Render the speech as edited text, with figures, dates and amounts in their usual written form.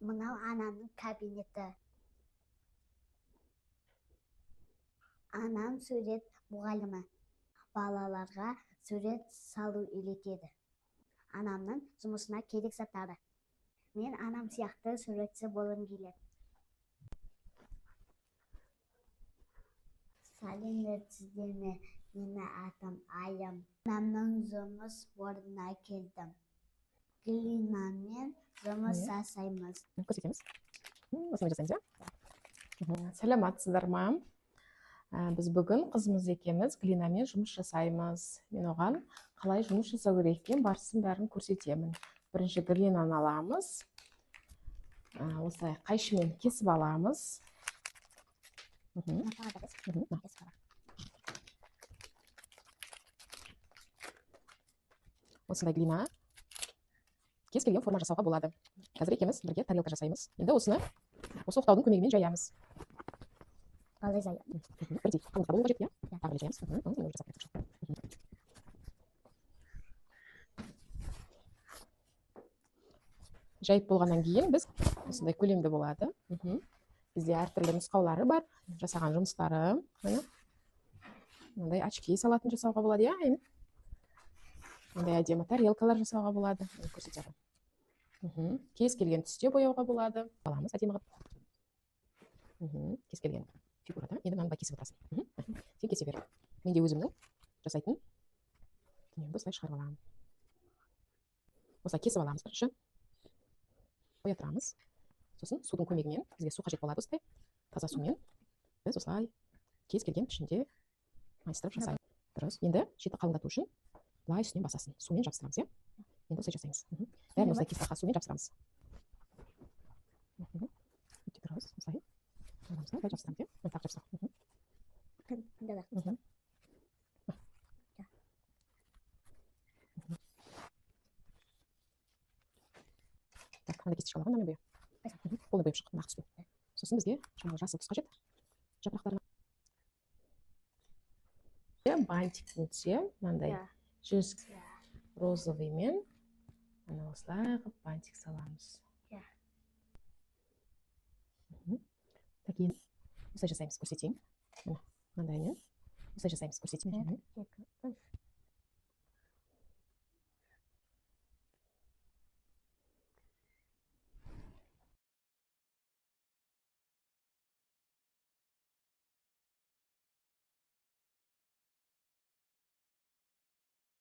Мынау анамның кабинеті. Анам сурет мұғалімі. Балаларға сурет салу үйретеді. Анамның жұмысына керек заттары. Мен анам сияқты суретші болғым келеді. Сәлем сіздерге, мені атым Айым. Анамның жұмыс орнына келдім. Глинамен жұмыс жасаймыз. Көрсетеміз. Осыны жасаймыз, иә? Сәлематсыздар ма? Біз бүгін қызымыз екеуміз глинамен жұмыс жасаймыз. Мен оған қалай жұмыс жасау керек екенін барысын бәрін көрсетемін. Бірінші глинаны аламыз. Осылай қайшымен кесіп аламыз. Осындай глина кез келген форма жасауға болады. Қазір екеуміз бірге тарелка жасаймыз. Енді осыны осы оқтаудың көмегімен жаямыз. Қалай жаямыз? Бірдей қалыңдықта болу қажет, иә? Тағы жаямыз. Жайып болғаннан кейін біз осындай көлемді болады. Бізде әртүрлі нұсқаулары бар. Жасаған жұмыстары. Мындай очки салатын жасауға болады, иә? Мындай әдемі тарелкалар жасауға болады. Көрсетемін. Кез келген түсте бояуға болады. Аламыз әдемі қылып. Кез келген фигурада. Енді мынаны кесіп отырасың. Сен кесе бер. Мен де өзімнің жасайтын дүниемді осылай шығарып аламын. Осылай кесіп аламыз бірінші. Боятырамыз. Сосын судың көмегімен, бізге су қажет болады осылай. Таза сумен біз осылай кез келген пішінде майыстырып жасаймыз. Дұрыс. Енді шетті қалыңдату үшін былай үстінен басасын. Сумен жабыстырамыз, иә? Енді осылай жасаймыз. Бәрін осылай кесіп сумен жабыстырамыз. Өте дұрыс. Осылай. Былай жабыстырамыз, иә? Тағы жабыстырамыз. Так, анда кесіп шығалаған намен бояу. Қолды бояп шық, нақты түспен. Сосын бізге жасыл түс қажет. Жапырақтарына. Бантиктің түсе, мынандай жүз розовыймен осылай қылып бантик саламыз. Так, енді осылай жасаймыз, көрсетейін. Мынандаймен осылай жасаймыз, көрсетейін.